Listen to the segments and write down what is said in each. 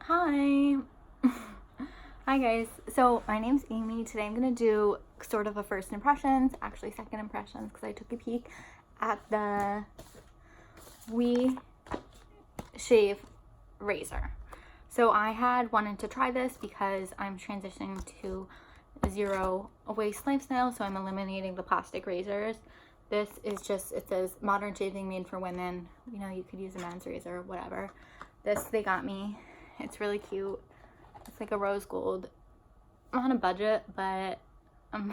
Hi. Hi guys. So my name's Amy. Today I'm gonna do sort of a first impressions, actually second impressions, because I took a peek at the Oui Shave razor. So I had wanted to try this because I'm transitioning to zero waste lifestyle, so I'm eliminating the plastic razors. This is just, it says modern shaving made for women. You know, you could use a men's razor or whatever. This they got me. It's really cute. It's like a rose gold. I'm on a budget, but I'm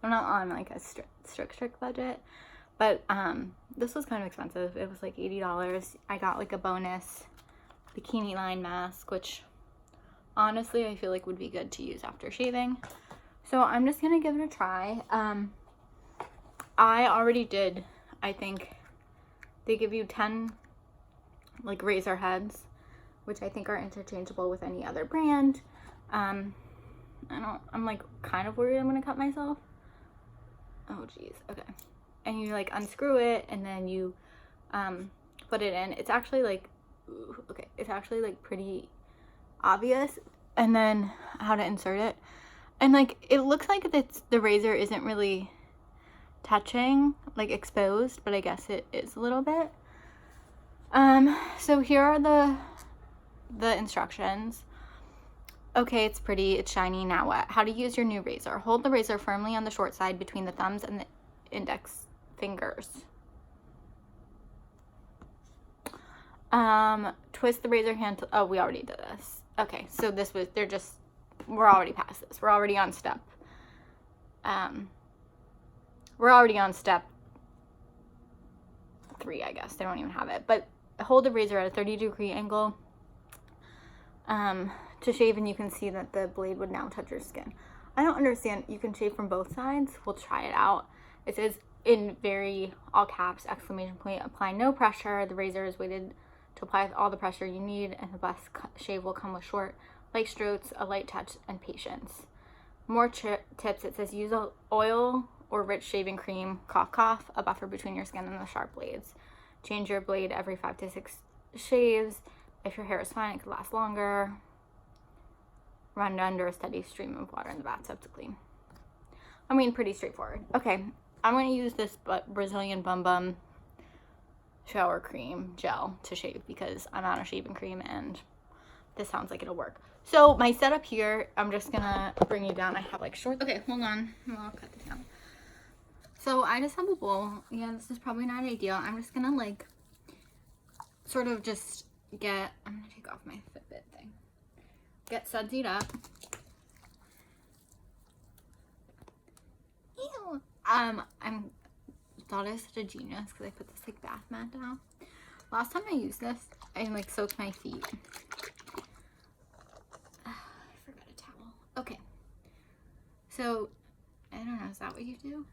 not on like a strict budget. But this was kind of expensive. It was like $80. I got like a bonus bikini line mask, which honestly I feel like would be good to use after shaving. So I'm just gonna give it a try. I already did, I think they give you 10 like razor heads, which I think are interchangeable with any other brand. I'm like kind of worried I'm gonna cut myself. Oh geez, okay. And you like unscrew it and then you put it in. It's actually like, okay, it's actually like pretty obvious. And then how to insert it. And like, it looks like the razor isn't really touching, like exposed, but I guess it is a little bit. So here are the instructions. Okay, it's pretty, it's shiny, now what? How to use your new razor. Hold the razor firmly on the short side between the thumbs and the index fingers. Twist the razor hand to, oh, we already did this. Okay, so this was, we're already past this. We're already on step 3, I guess. They don't even have it. But hold the razor at a 30-degree angle to shave, and you can see that the blade would now touch your skin. I don't understand. You can shave from both sides. We'll try it out. It says in very all caps, exclamation point, apply no pressure. The razor is weighted to apply all the pressure you need, and the best shave will come with short, light strokes, a light touch, and patience. More tips. It says use oil or rich shaving cream, cough cough, a buffer between your skin and the sharp blades. Change your blade every 5 to 6 shaves. If your hair is fine, it could last longer. Run under a steady stream of water in the bathtub to clean. I mean, pretty straightforward. Okay, I'm going to use this Brazilian Bum Bum shower cream gel to shave because I'm out of shaving cream and this sounds like it'll work. So my setup here, I'm just going to bring you down. I have like short. Okay, hold on. I'll cut this down. So I just have a bowl. Yeah, this is probably not ideal. I'm just going to like sort of just I'm going to take off my Fitbit thing. Get sudsied up. Ew. Thought I was such a genius because I put this like bath mat down. Last time I used this, I like soaked my feet. I forgot a towel. Okay. So, I don't know, is that what you do?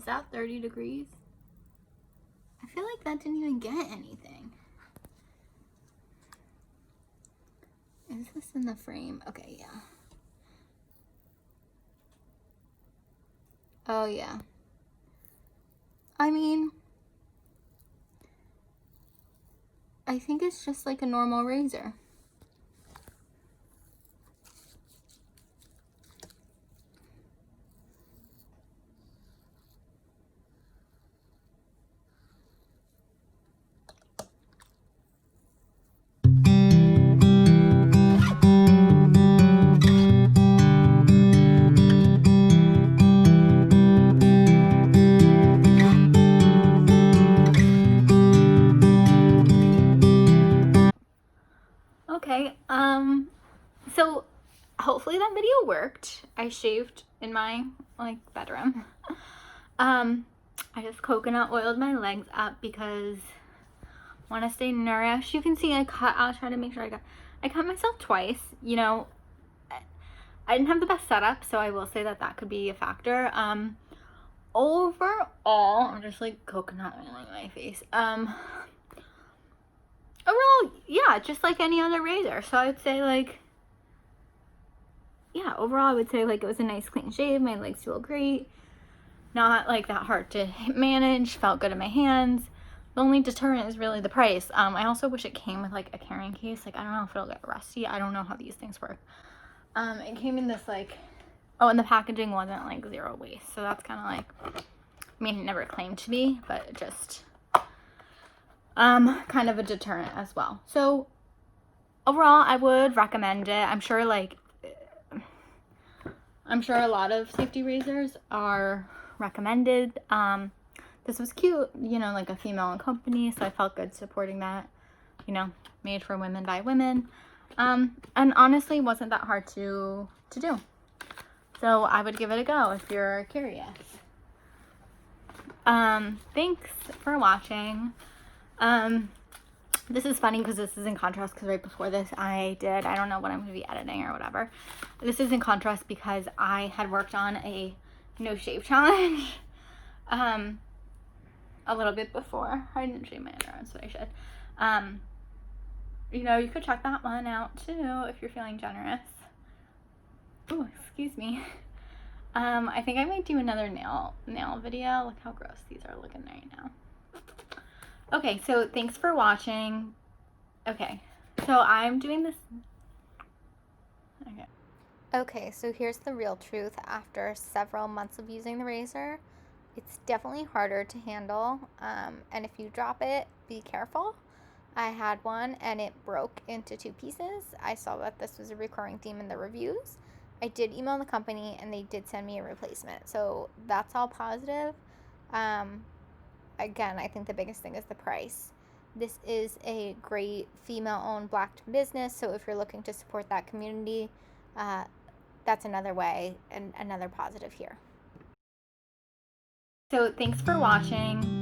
Is that 30 degrees? I feel like that didn't even get anything. Is this in the frame? Okay, yeah. Oh, yeah. I mean, I think it's just like a normal razor. Okay, so hopefully that video worked. I shaved in my like bedroom. I just coconut oiled my legs up because I want to stay nourished. You can see I'll try to make sure I cut myself twice. You know, I didn't have the best setup, so I will say that could be a factor. Overall, I'm just like coconut oiling my face. Overall, yeah, just like any other razor. So I would say like, yeah, overall I would say like it was a nice clean shave. My legs feel great. Not like that hard to manage. Felt good in my hands. The only deterrent is really the price. I also wish it came with like a carrying case. Like, I don't know if it'll get rusty. I don't know how these things work. It came in this like, oh, and the packaging wasn't like zero waste. So that's kind of like, I mean, it never claimed to be, but just kind of a deterrent as well. So overall, I would recommend it. I'm sure a lot of safety razors are recommended. This was cute, you know, like a female-owned company, so I felt good supporting that, you know, made for women by women. And honestly, wasn't that hard to do. So I would give it a go if you're curious. Thanks for watching. This is funny because this is in contrast because right before this I don't know what I'm going to be editing or whatever. This is in contrast because I had worked on a no shave challenge a little bit before. I didn't shave my underarms, but I should. You know, you could check that one out too if you're feeling generous. Ooh, excuse me. I think I might do another nail video. Look how gross these are looking right now. Okay, so thanks for watching. Okay, so I'm doing this. Okay, so here's the real truth. After several months of using the razor, it's definitely harder to handle. And if you drop it, be careful. I had one and it broke into 2 pieces. I saw that this was a recurring theme in the reviews. I did email the company and they did send me a replacement. So that's all positive. Again, I think the biggest thing is the price. This is a great female-owned Black business, so if you're looking to support that community, that's another way and another positive here. So thanks for watching.